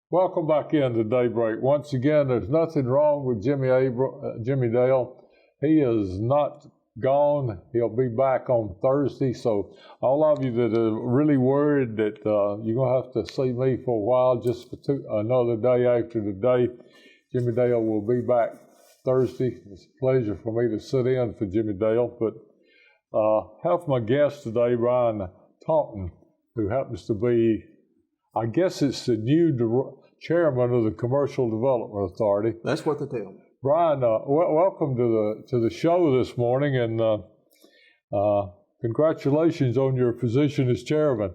Welcome back into Daybreak. Once again, there's nothing wrong with Jimmy Dale. He is not gone. He'll be back on Thursday. So all of you that are really worried that you're going to have to see me for a while, just for another day after today, Jimmy Dale will be back Thursday. It's a pleasure for me to sit in for Jimmy Dale. But have my guest today, Bryan Taunton, who happens to be, I guess it's the new chairman of the Commercial Development Authority. That's what they tell me. Bryan, welcome to the show this morning, and congratulations on your position as chairman.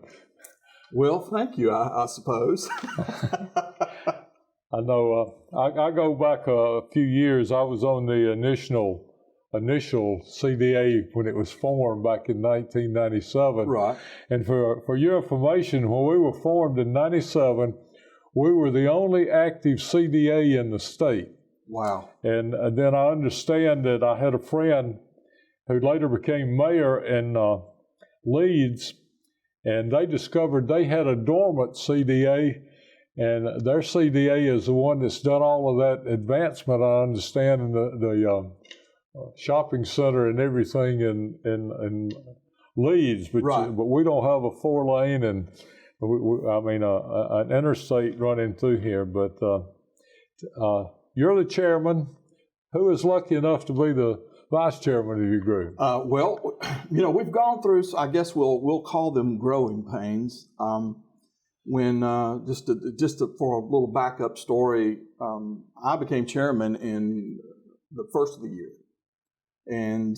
Well, thank you, I suppose. I know. I go back a few years. I was on the initial CDA when it was formed back in 1997. Right. And for your information, when we were formed in 97, we were the only active CDA in the state. Wow. And then I understand that I had a friend who later became mayor in Leeds, and they discovered they had a dormant CDA, and their CDA is the one that's done all of that advancement, I understand, in the shopping center and everything in Leeds, but right. But we don't have a 4-lane and an interstate running through here. But you're the chairman. Who is lucky enough to be the vice chairman of your group? Well, we've gone through, I guess we'll call them growing pains. When for a little backup story, I became chairman in the first of the year. And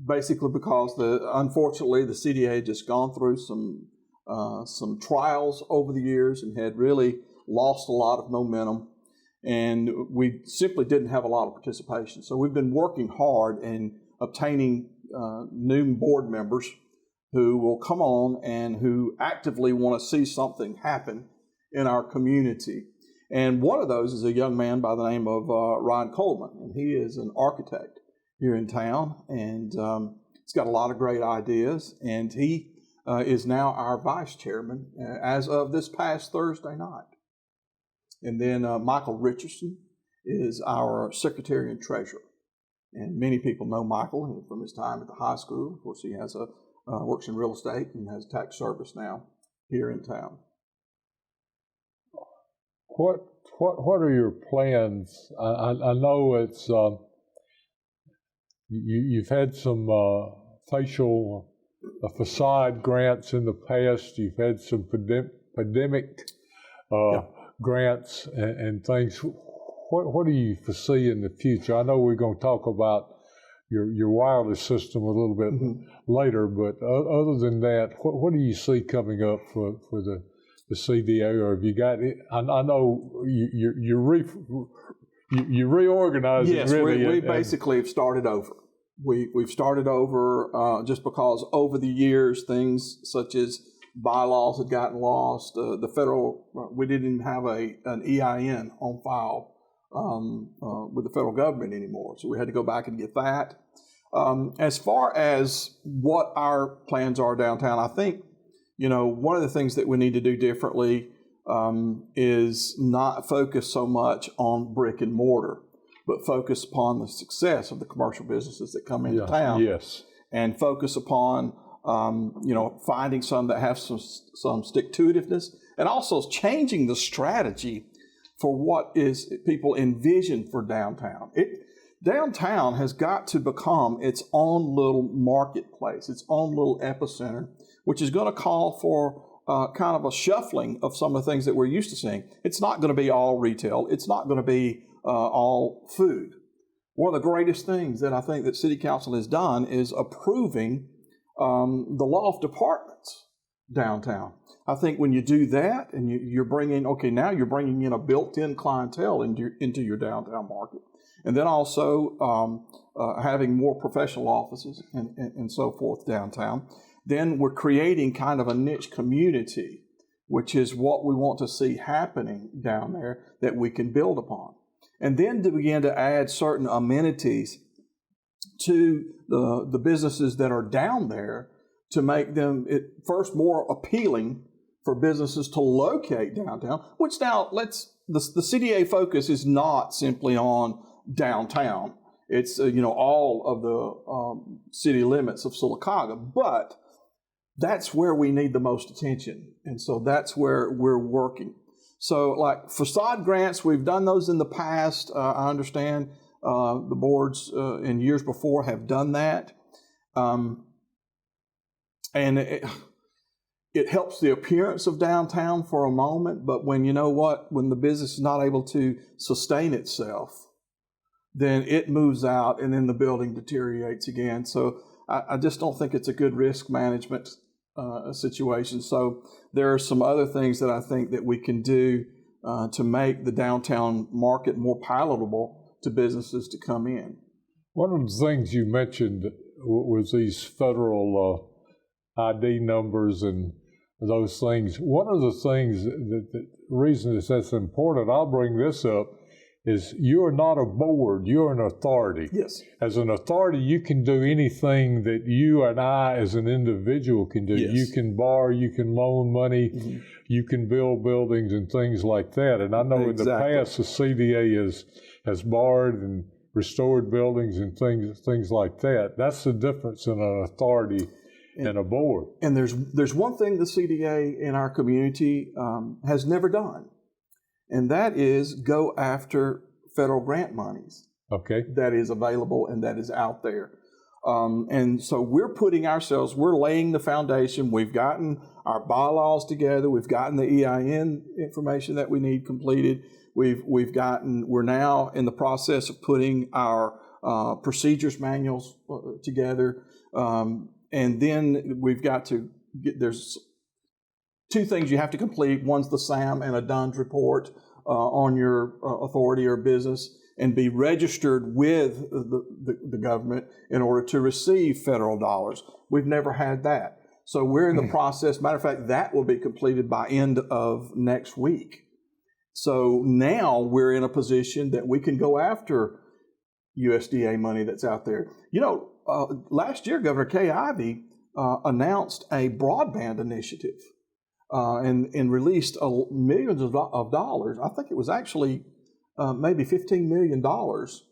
basically because unfortunately the CDA had just gone through some trials over the years and had really lost a lot of momentum, and we simply didn't have a lot of participation. So we've been working hard in obtaining new board members who will come on and who actively want to see something happen in our community. And one of those is a young man by the name of Ryan Coleman, and he is an architect here in town, and he's got a lot of great ideas, and he is now our vice chairman as of this past Thursday night. And then Michael Richardson is our secretary and treasurer, and many people know Michael from his time at the high school. Of course, he has works in real estate and has tax service now here in town. What are your plans? I know it's you've had some facade grants in the past. You've had some pandemic grants and things. What do you foresee in the future? I know we're going to talk about your wireless system a little bit later, but other than that, what do you see coming up for the CDA, or have you got it? I know you reorganizing. Yes, really, we basically have started over. We've started over just because over the years things such as bylaws had gotten lost. The federal, we didn't even have an EIN on file with the federal government anymore, so we had to go back and get that. As far as what our plans are downtown, I think one of the things that we need to do differently is not focus so much on brick and mortar, but focus upon the success of the commercial businesses that come into town. Yes. And focus upon, finding some that have some stick-to-itiveness, and also changing the strategy for what is people envision for downtown. Downtown has got to become its own little marketplace, its own little epicenter, which is going to call for kind of a shuffling of some of the things that we're used to seeing. It's not going to be all retail. It's not going to be all food. One of the greatest things that I think that City Council has done is approving the loft apartments downtown. I think when you do that and you're bringing in a built-in clientele into your downtown market. And then also having more professional offices and so forth downtown. Then we're creating kind of a niche community, which is what we want to see happening down there that we can build upon. And then to begin to add certain amenities to the businesses that are down there to make them first more appealing for businesses to locate downtown, which now the CDA focus is not simply on downtown. It's, all of the city limits of Sylacauga, but that's where we need the most attention. And so that's where we're working. So like facade grants, we've done those in the past. I understand the boards in years before have done that. And it helps the appearance of downtown for a moment, but when the business is not able to sustain itself, then it moves out and then the building deteriorates again. So I just don't think it's a good risk management situation. So there are some other things that I think that we can do to make the downtown market more palatable to businesses to come in. One of the things you mentioned was these federal ID numbers and those things. One of the things, the reason that's important, I'll bring this up, is you're not a board, you're an authority. Yes. As an authority, you can do anything that you and I as an individual can do. Yes. You can borrow, you can loan money, Mm-hmm. you can build buildings and things like that. And I know in the past the CDA has borrowed and restored buildings and things like that. That's the difference in an authority and a board. And there's one thing the CDA in our community has never done, and that is go after federal grant monies. Okay. That is available and that is out there. And so we're laying the foundation. We've gotten our bylaws together. We've gotten the EIN information that we need completed. We're now in the process of putting our procedures manuals together. And then we've got to there's two things you have to complete. One's the SAM and a DUNS report on your authority or business, and be registered with the government in order to receive federal dollars. We've never had that. So we're in the process. Matter of fact, that will be completed by end of next week. So now we're in a position that we can go after USDA money that's out there. Last year, Governor Kay Ivey announced a broadband initiative and released millions of dollars. I think it was actually maybe $15 million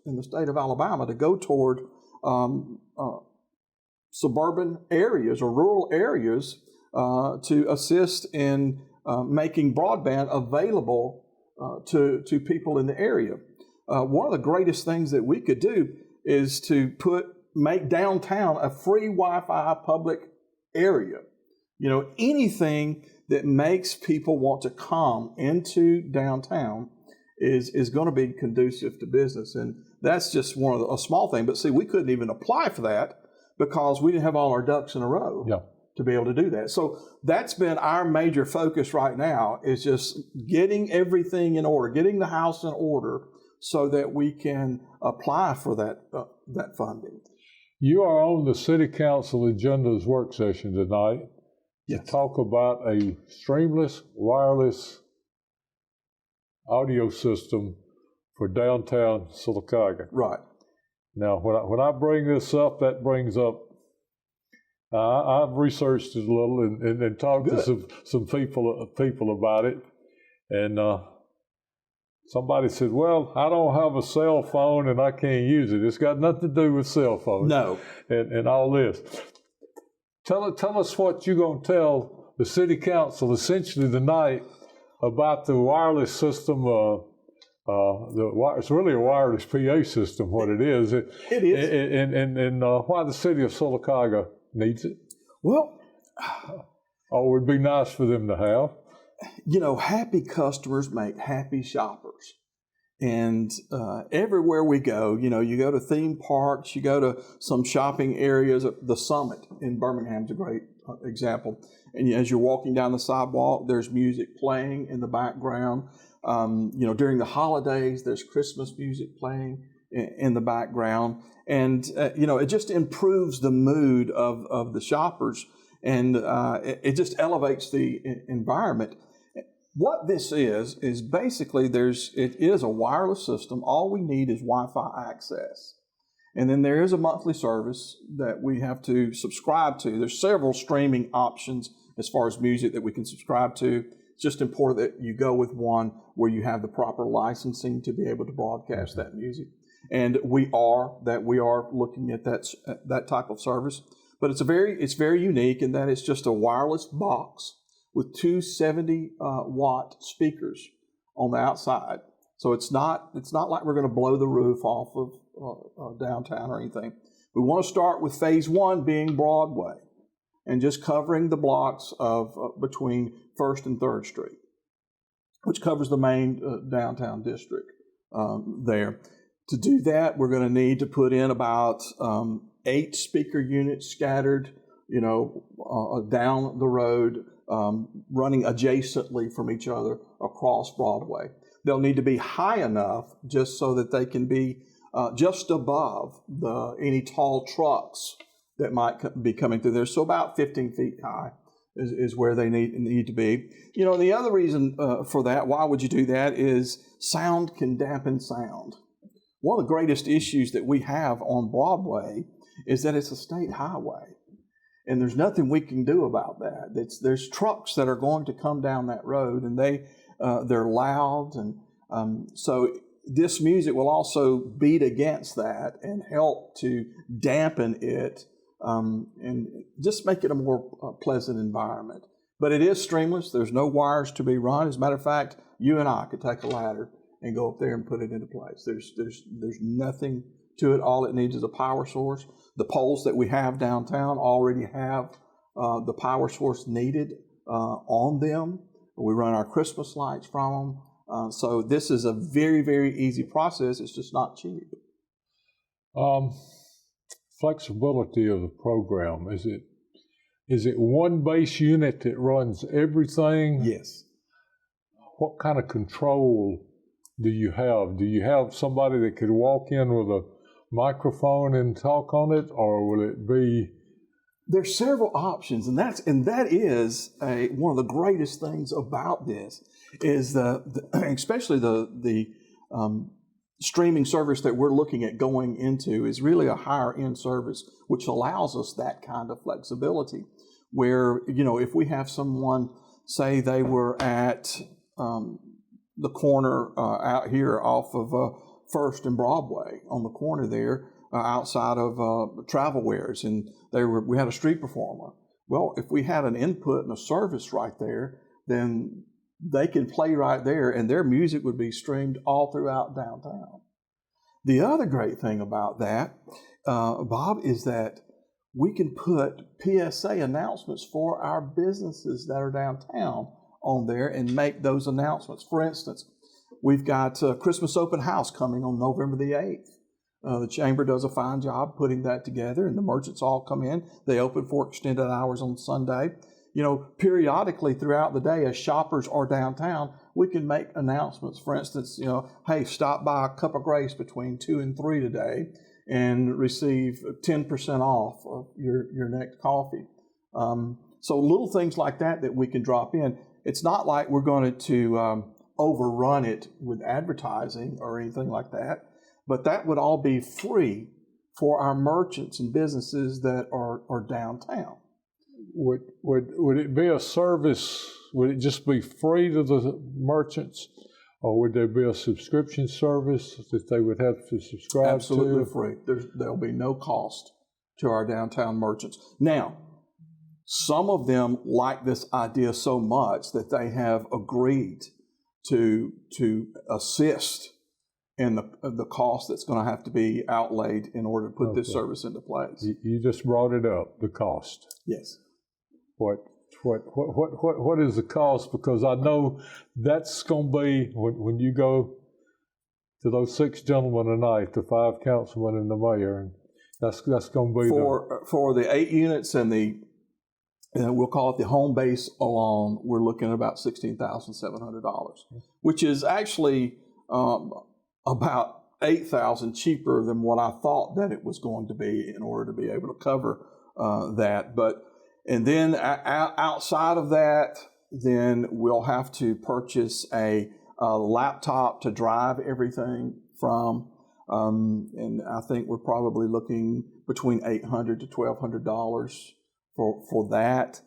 in the state of Alabama to go toward suburban areas or rural areas to assist in making broadband available to people in the area. One of the greatest things that we could do is to make downtown a free Wi-Fi public area. Anything that makes people want to come into downtown is going to be conducive to business. And that's just a small thing. But see, we couldn't even apply for that because we didn't have all our ducks in a row to be able to do that. So that's been our major focus right now, is just getting everything in order, getting the house in order so that we can apply for that funding. You are on the City Council Agenda's work session tonight to talk about a streamless wireless audio system for downtown Sylacauga. Right. Now, when I bring this up, that brings up, I've researched it a little and talked to some people about it, and somebody said, well, I don't have a cell phone and I can't use it. It's got nothing to do with cell phones. No. And all this. Tell us what you're going to tell the City Council essentially tonight about the wireless system. It's really a wireless PA system, what it is. It is. And why the city of Sylacauga needs it. Well, or would be nice for them to have. Happy customers make happy shoppers. And everywhere we go, you go to theme parks, you go to some shopping areas. The Summit in Birmingham is a great example. And as you're walking down the sidewalk, there's music playing in the background. During the holidays, there's Christmas music playing in the background. And, it just improves the mood of the shoppers. And it just elevates the environment. What this is basically it is a wireless system. All we need is Wi-Fi access. And then there is a monthly service that we have to subscribe to. There's several streaming options as far as music that we can subscribe to. It's just important that you go with one where you have the proper licensing to be able to broadcast that music. And we are looking at that type of service. But it's very unique in that it's just a wireless box with two 70-watt speakers on the outside. So it's not like we're going to blow the roof off of downtown or anything. We want to start with phase one being Broadway and just covering the blocks of between 1st and 3rd Street, which covers the main downtown district there. To do that, we're going to need to put in about 8 speaker units scattered, down the road, running adjacently from each other across Broadway. They'll need to be high enough just so that they can be just above any tall trucks that might be coming through there. So about 15 feet high is where they need to be. The other reason for that, why would you do that, is sound can dampen sound. One of the greatest issues that we have on Broadway is that it's a state highway, and there's nothing we can do about that. There's trucks that are going to come down that road, and they're loud, and so this music will also beat against that and help to dampen it and just make it a more pleasant environment. But it is streamless. There's no wires to be run. As a matter of fact, you and I could take a ladder and go up there and put it into place. There's nothing to it. All it needs is a power source. The poles that we have downtown already have the power source needed on them. We run our Christmas lights from them. So this is a very, very easy process. It's just not cheap. Flexibility of the program, is it one base unit that runs everything? Yes. What kind of control do you have? Do you have somebody that could walk in with a microphone and talk on it, or will it be? There's several options, and that is one of the greatest things about this is especially the streaming service that we're looking at going into is really a higher end service, which allows us that kind of flexibility. Where if we have someone, say they were at the corner out here off of 1st and Broadway, on the corner there, outside of Travel Wares, and we had a street performer. Well, if we had an input and a service right there, then they can play right there, and their music would be streamed all throughout downtown. The other great thing about that, Bob, is that we can put PSA announcements for our businesses that are downtown on there and make those announcements. For instance, we've got Christmas open house coming on November the 8th. The Chamber does a fine job putting that together, and the merchants all come in. They open for extended hours on Sunday. Periodically throughout the day, as shoppers are downtown, we can make announcements. For instance, hey, stop by a Cup of Grace between 2 and 3 today and receive 10% off of your next coffee. So little things like that we can drop in. It's not like we're going to overrun it with advertising or anything like that, but that would all be free for our merchants and businesses that are downtown. Would it be a service? Would it just be free to the merchants, or would there be a subscription service that they would have to subscribe to? Absolutely free. There'll be no cost to our downtown merchants. Now, some of them like this idea so much that they have agreed to assist in the cost that's going to have to be outlaid in order to put this service into place. You just brought it up, the cost. Yes. What is the cost? Because I know that's going to be when you go to those 6 gentlemen tonight, the 5 councilmen and the mayor, and that's going to be for the 8 units and we'll call it the home base alone. We're looking at about $16,700, which is actually about $8,000 cheaper than what I thought that it was going to be in order to be able to cover that. And then outside of that, then we'll have to purchase a laptop to drive everything from. And I think we're probably looking between $800 to $1,200 for that.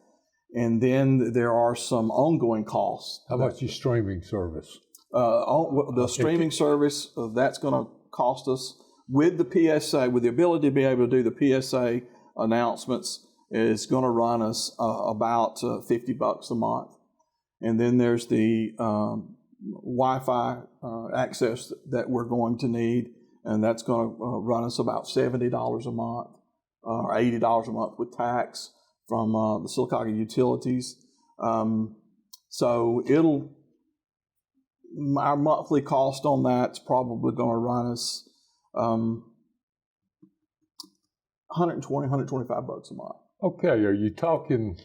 And then there are some ongoing costs. How much is streaming service? The streaming service, that's going to cost us with the PSA, with the ability to be able to do the PSA announcements, is going to run us about $50 a month. And then there's the Wi-Fi access that we're going to need, and that's going to run us about $70 a month or $80 a month with tax from the Sylacauga utilities. So our monthly cost on that's probably going to run us $120, $125 a month. Okay, are you talking?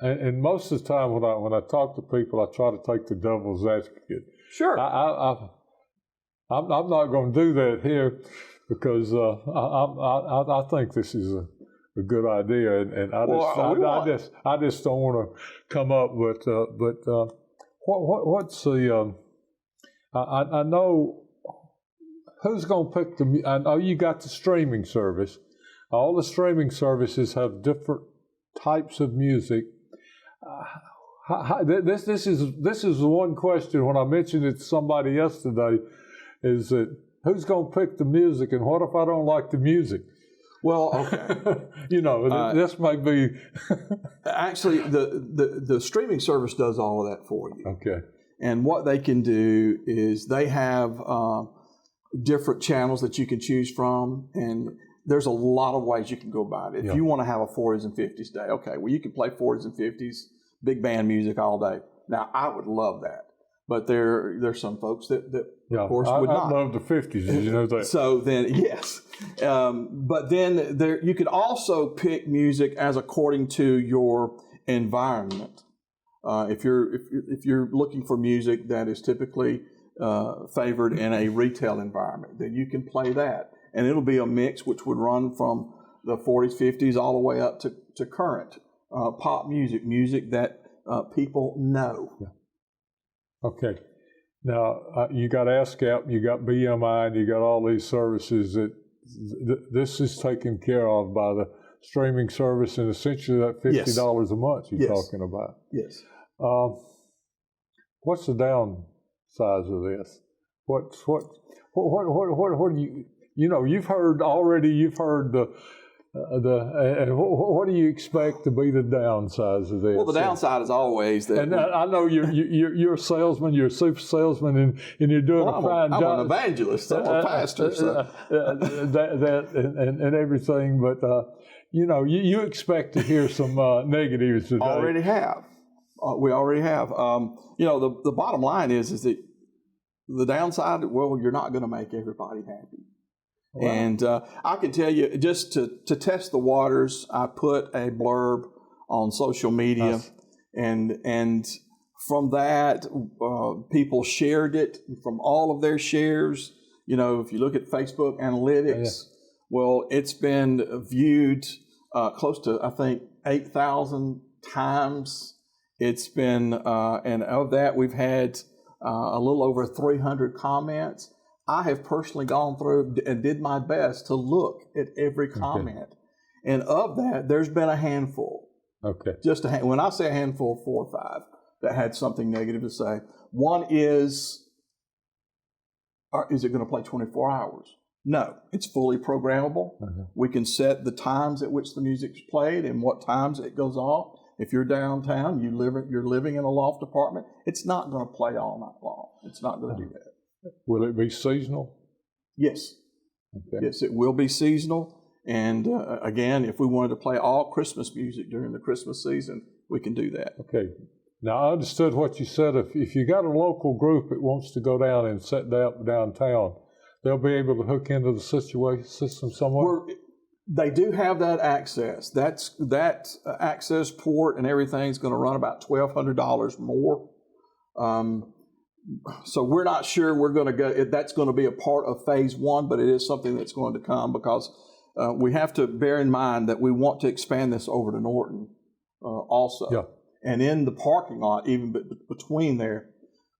And most of the time when I talk to people, I try to take the devil's advocate. Sure. I'm not going to do that here because I think this is a good idea, and I just don't want to come up with. But what's the? I know who's going to pick the. I know you got the streaming service. All the streaming services have different types of music. This is the one question when I mentioned it to somebody yesterday, is that who's going to pick the music, and what if I don't like the music? Well, okay. This might be actually the streaming service does all of that for you. Okay. And what they can do is they have different channels that you can choose from, and there's a lot of ways you can go about it. If you want to have a 40s and 50s day, okay, well, you can play 40s and 50s, big band music all day. Now, I would love that. But there's some folks that of course, would not. I love the 50s, you know that. So then, yes. But then you could also pick music as according to your environment. If you're looking for music that is typically favored in a retail environment, then you can play that. And it'll be a mix which would run from the 40s, 50s, all the way up to current pop music that people know. Yeah. Okay. Now, you got ASCAP, you got BMI, and you got all these services that this is taken care of by the streaming service, and essentially that $50 a month you're talking about. Yes. What's the downside of this? What do you've heard the and what do you expect to be the downsides of this? Well, the downside is always that. And I know you're a salesman, you're a super salesman, and you're doing a fine job. I'm an evangelist, I'm a pastor, so. and everything, but you expect to hear some negatives today. Already have. We already have. The bottom line is that the downside. Well, you're not going to make everybody happy. Wow. And I can tell you, just to test the waters, I put a blurb on social media, and from that, people shared it. From all of their shares, if you look at Facebook analytics, well, it's been viewed close to, I think, 8,000 times. It's been, and of that, we've had a little over 300 comments. I have personally gone through and did my best to look at every comment. Okay. And of that, there's been a handful. Okay. When I say a handful, 4 or 5 that had something negative to say. One is it going to play 24 hours? No, it's fully programmable. Mm-hmm. We can set the times at which the music's played and what times it goes off. If you're downtown, you're living in a loft apartment, it's not going to play all night long. It's not going to do that. Will it be seasonal? Yes. Okay. Yes, it will be seasonal. And again, if we wanted to play all Christmas music during the Christmas season, we can do that. Okay. Now, I understood what you said. If you got a local group that wants to go down and set up downtown, they'll be able to hook into the system somewhere? They do have that access. That access port and everything is going to run about $1,200 more. So we're not sure we're going to go. That's going to be a part of phase 1, but it is something that's going to come because we have to bear in mind that we want to expand this over to Norton also. Yeah. And in the parking lot, even between there.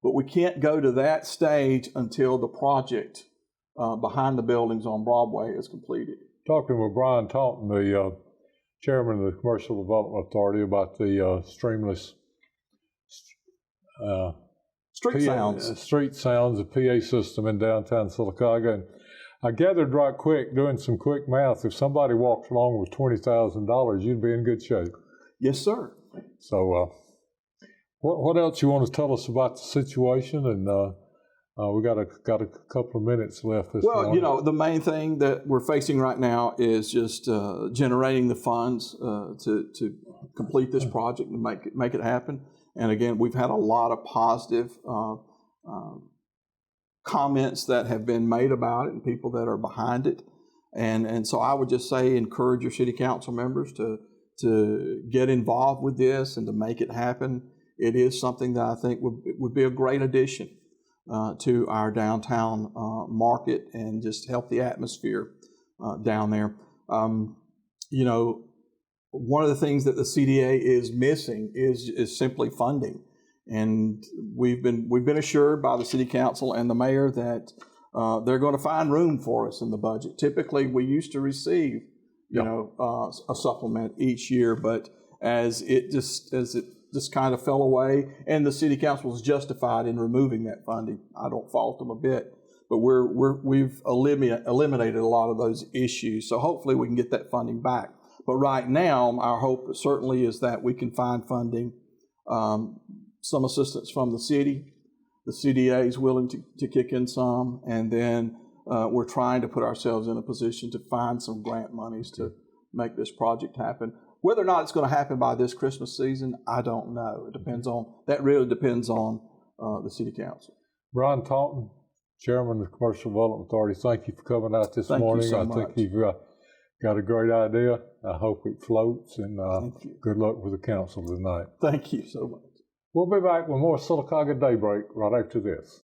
But we can't go to that stage until the project behind the buildings on Broadway is completed. talking with Bryan Taunton, the chairman of the Commercial Development Authority, about the streamless Street sounds. Street sounds, the PA system in downtown Sylacauga. And I gathered right quick, doing some quick math, if somebody walked along with $20,000, you'd be in good shape. Yes, sir. So what else you want to tell us about the situation? And we got a couple of minutes left this morning. Well, you know, the main thing that we're facing right now is just generating the funds to complete this project and make it happen. And again, we've had a lot of positive comments that have been made about it and people that are behind it. And so I would just say encourage your city council members to get involved with this and to make it happen. It is something that I think would be a great addition to our downtown market and just help the atmosphere down there. You know, one of the things that the CDA is missing is simply funding. And we've been assured by the city council and the mayor that they're going to find room for us in the budget. Typically, we used to receive, you know, a supplement each year, but as it just kind of fell away, and the city council was justified in removing that funding. I don't fault them a bit, but we've eliminated a lot of those issues. So hopefully we can get that funding back. But right now, our hope certainly is that we can find funding, some assistance from the city. The CDA is willing to kick in some, and then we're trying to put ourselves in a position to find some grant monies to make this project happen. Whether or not it's going to happen by this Christmas season, I don't know. That really depends on the city council. Bryan Taunton, chairman of the Commercial Development Authority, thank you for coming out this morning. Thank you so much. I think you've got a great idea. I hope it floats, and good luck with the council tonight. Thank you so much. We'll be back with more Sylacauga Daybreak right after this.